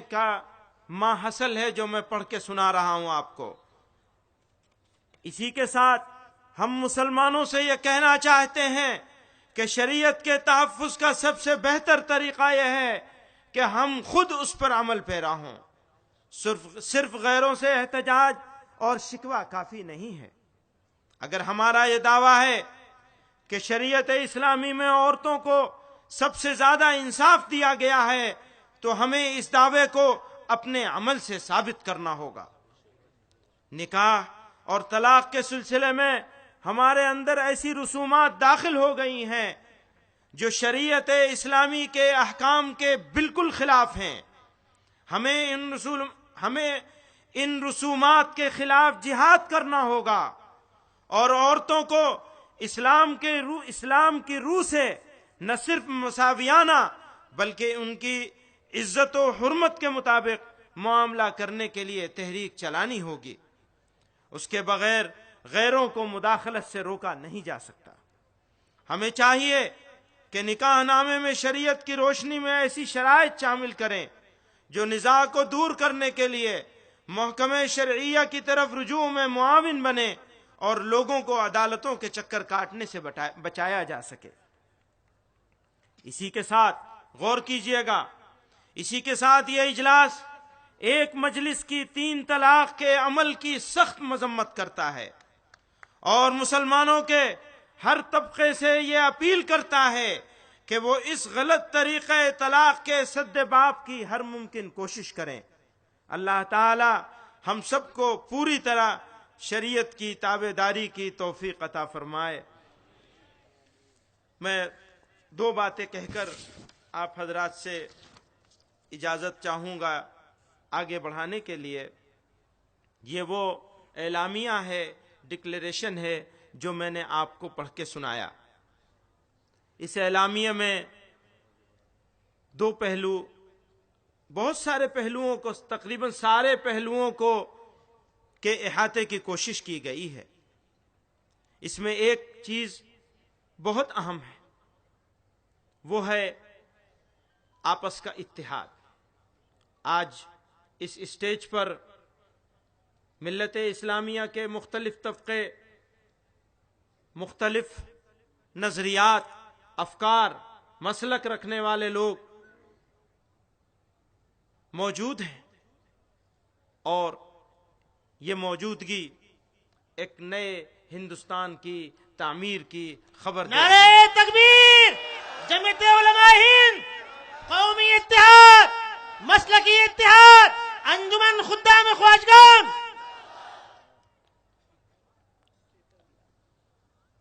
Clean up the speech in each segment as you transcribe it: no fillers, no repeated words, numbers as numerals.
کا ماحصل ہے جو میں پڑھ کے سنا رہا ہوں آپ کو۔ اسی کے ساتھ ہم مسلمانوں سے یہ کہنا چاہتے ہیں کہ شریعت کے تحفظ کا سب سے بہتر طریقہ یہ ہے کہ ہم خود اس پر عمل پیرا ہوں۔ صرف غیروں سے احتجاج اور شکوہ کافی نہیں ہے۔ اگر ہمارا یہ دعویٰ ہے کہ شریعت اسلامی میں عورتوں کو سب سے زیادہ انصاف دیا گیا ہے تو ہمیں اس دعوے کو اپنے عمل سے ثابت کرنا ہوگا۔ نکاح اور طلاق کے سلسلے میں ہمارے اندر ایسی رسومات داخل ہو گئی ہیں جو شریعت اسلامی کے احکام کے بالکل خلاف ہیں۔ ہمیں ان رسومات کے خلاف جہاد کرنا ہوگا اور عورتوں کو اسلام کی روح سے نہ صرف مساویانہ بلکہ ان کی عزت و حرمت کے مطابق معاملہ کرنے کے لیے تحریک چلانی ہوگی۔ اس کے بغیر غیروں کو مداخلت سے روکا نہیں جا سکتا۔ ہمیں چاہیے کہ نکاح نامے میں شریعت کی روشنی میں ایسی شرائط شامل کریں جو نزاع کو دور کرنے کے لیے محکمہ شرعیہ کی طرف رجوع میں معاون بنے اور لوگوں کو عدالتوں کے چکر کاٹنے سے بچایا جا سکے۔ اسی کے ساتھ غور کیجئے گا، اسی کے ساتھ یہ اجلاس ایک مجلس کی 3 طلاق کے عمل کی سخت مذمت کرتا ہے اور مسلمانوں کے ہر طبقے سے یہ اپیل کرتا ہے کہ وہ اس غلط طریقہ طلاق کے سد باب کی ہر ممکن کوشش کریں۔ اللہ تعالی ہم سب کو پوری طرح شریعت کی تابعداری کی توفیق عطا فرمائے۔ میں 2 باتیں کہہ کر آپ حضرات سے اجازت چاہوں گا آگے بڑھانے کے لیے۔ یہ وہ اعلامیہ ہے، ڈکلیریشن ہے جو میں نے آپ کو پڑھ کے سنایا۔ اس اعلامیہ میں 2 پہلو، بہت سارے پہلوؤں کو، تقریباً سارے پہلوؤں کو کے احاطے کی کوشش کی گئی ہے۔ اس میں ایک چیز بہت اہم ہے، وہ ہے آپس کا اتحاد۔ آج اس اسٹیج پر ملت اسلامیہ کے مختلف طبقے، مختلف نظریات، افکار، مسلک رکھنے والے لوگ موجود ہیں، اور یہ موجودگی ایک نئے ہندوستان کی تعمیر کی خبر دیتی ہے۔ نعرہ تکبیر! جمعیت علماء ہند، قومی اتحاد، مسلکی اتحاد، انجمن خدام خواجگان۔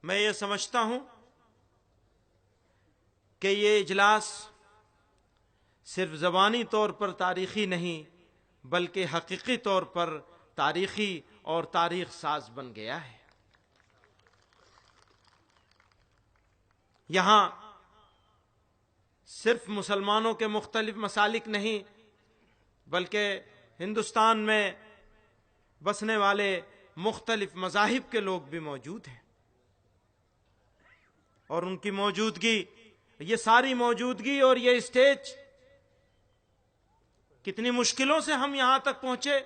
میں یہ سمجھتا ہوں کہ یہ اجلاس صرف زبانی طور پر تاریخی نہیں بلکہ حقیقی طور پر تاریخی اور تاریخ ساز بن گیا ہے۔ یہاں صرف مسلمانوں کے مختلف مسالک نہیں بلکہ ہندوستان میں بسنے والے مختلف مذاہب کے لوگ بھی موجود ہیں، اور ان کی موجودگی، یہ ساری موجودگی اور یہ اسٹیج، کتنی مشکلوں سے ہم یہاں تک پہنچے۔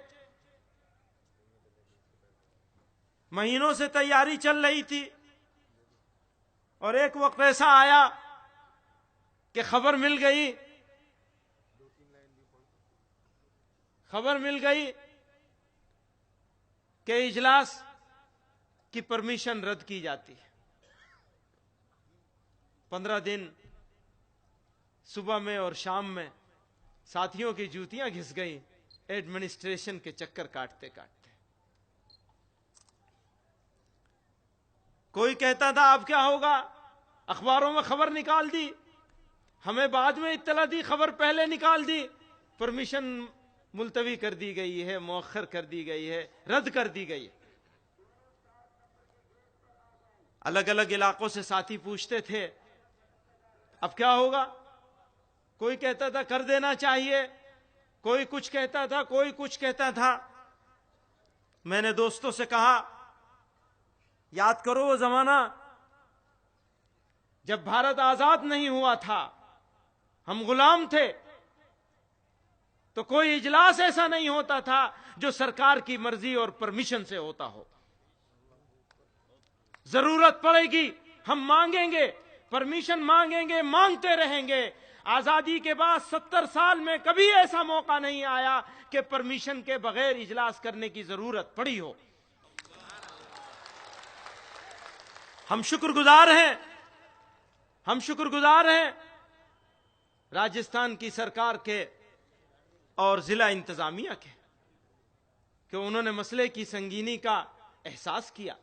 مہینوں سے تیاری چل رہی تھی اور ایک وقت ایسا آیا کہ خبر مل گئی کہ اجلاس کی پرمیشن رد کی جاتی ہے۔ 15 دن صبح میں اور شام میں ساتھیوں کی جوتیاں گھس گئیں ایڈمنسٹریشن کے چکر کاٹتے کاٹتے۔ کوئی کہتا تھا اب کیا ہوگا، اخباروں میں خبر نکال دی، ہمیں بعد میں اطلاع دی، خبر پہلے نکال دی، پرمیشن ملتوی کر دی گئی ہے، مؤخر کر دی گئی ہے، رد کر دی گئی ہے۔ الگ الگ علاقوں سے ساتھی پوچھتے تھے اب کیا ہوگا، کوئی کہتا تھا کر دینا چاہیے، کوئی کچھ کہتا تھا، کوئی کچھ کہتا تھا۔ میں نے دوستوں سے کہا یاد کرو وہ زمانہ جب بھارت آزاد نہیں ہوا تھا، ہم غلام تھے، تو کوئی اجلاس ایسا نہیں ہوتا تھا جو سرکار کی مرضی اور پرمیشن سے ہوتا ہو. ضرورت پڑے گی ہم مانگیں گے، پرمیشن مانگیں گے، مانگتے رہیں گے. آزادی کے بعد 70 سال میں کبھی ایسا موقع نہیں آیا کہ پرمیشن کے بغیر اجلاس کرنے کی ضرورت پڑی ہو. ہم شکر گزار ہیں راجستھان کی سرکار کے اور ضلع انتظامیہ کے کہ انہوں نے مسئلے کی سنگینی کا احساس کیا،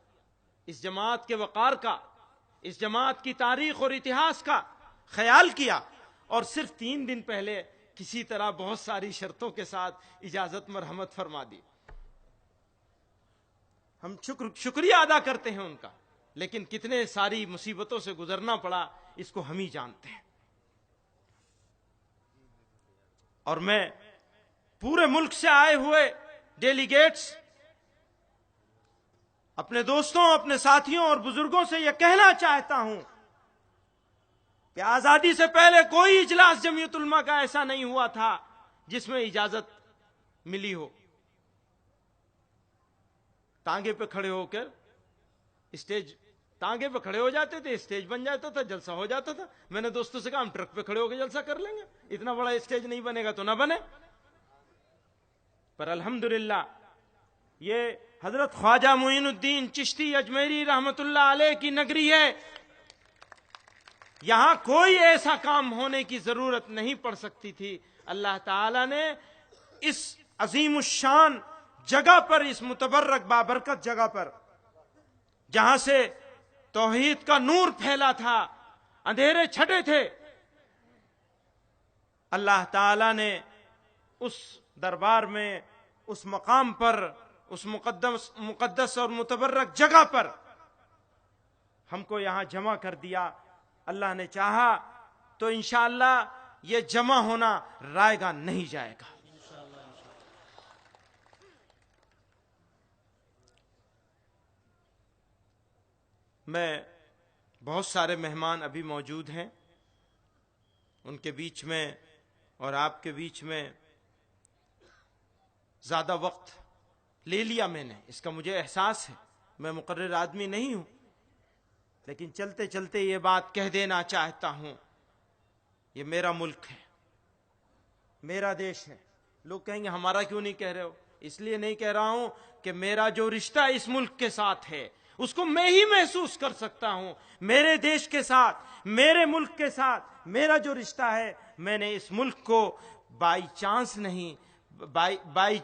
اس جماعت کے وقار کا، اس جماعت کی تاریخ اور اتہاس کا خیال کیا، اور صرف 3 دن پہلے کسی طرح بہت ساری شرطوں کے ساتھ اجازت مرحمت فرما دی. ہم شکریہ ادا کرتے ہیں ان کا، لیکن کتنے ساری مصیبتوں سے گزرنا پڑا اس کو ہم ہی جانتے ہیں. اور میں پورے ملک سے آئے ہوئے ڈیلیگیٹس، اپنے دوستوں، اپنے ساتھیوں اور بزرگوں سے یہ کہنا چاہتا ہوں کہ آزادی سے پہلے کوئی اجلاس جمعیت علماء کا ایسا نہیں ہوا تھا جس میں اجازت ملی ہو. ٹانگے پہ کھڑے ہو کر ٹانگے پہ کھڑے ہو جاتے تھے، اسٹیج بن جاتا تھا، جلسہ ہو جاتا تھا. میں نے دوستوں سے کہا ہم ٹرک پہ کھڑے ہو کے جلسہ کر لیں گے، اتنا بڑا اسٹیج نہیں بنے گا تو نہ بنے. پر الحمدللہ یہ حضرت خواجہ معین الدین چشتی اجمیری رحمت اللہ علیہ کی نگری ہے. یہاں کوئی ایسا کام ہونے کی ضرورت نہیں پڑ سکتی تھی. اللہ تعالی نے اس عظیم الشان جگہ پر، اس متبرک بابرکت جگہ پر، جہاں سے توحید کا نور پھیلا تھا، اندھیرے چھٹے تھے، اللہ تعالی نے اس دربار میں، اس مقام پر، اس مقدس اور متبرک جگہ پر ہم کو یہاں جمع کر دیا. اللہ نے چاہا تو انشاءاللہ یہ جمع ہونا رائے گا نہیں جائے گا. میں بہت سارے مہمان ابھی موجود ہیں، ان کے بیچ میں اور آپ کے بیچ میں زیادہ وقت لے لیا میں نے، اس کا مجھے احساس ہے. میں مقرر آدمی نہیں ہوں، لیکن چلتے چلتے یہ بات کہہ دینا چاہتا ہوں، یہ میرا ملک ہے، میرا دیش ہے. لوگ کہیں گے ہمارا کیوں نہیں کہہ رہے ہو؟ اس لیے نہیں کہہ رہا ہوں کہ میرا جو رشتہ اس ملک کے ساتھ ہے اس کو میں ہی محسوس کر سکتا ہوں. میرے دیش کے ساتھ، میرے ملک کے ساتھ میرا جو رشتہ ہے، میں نے اس ملک کو بائی چانس نہیں، بائی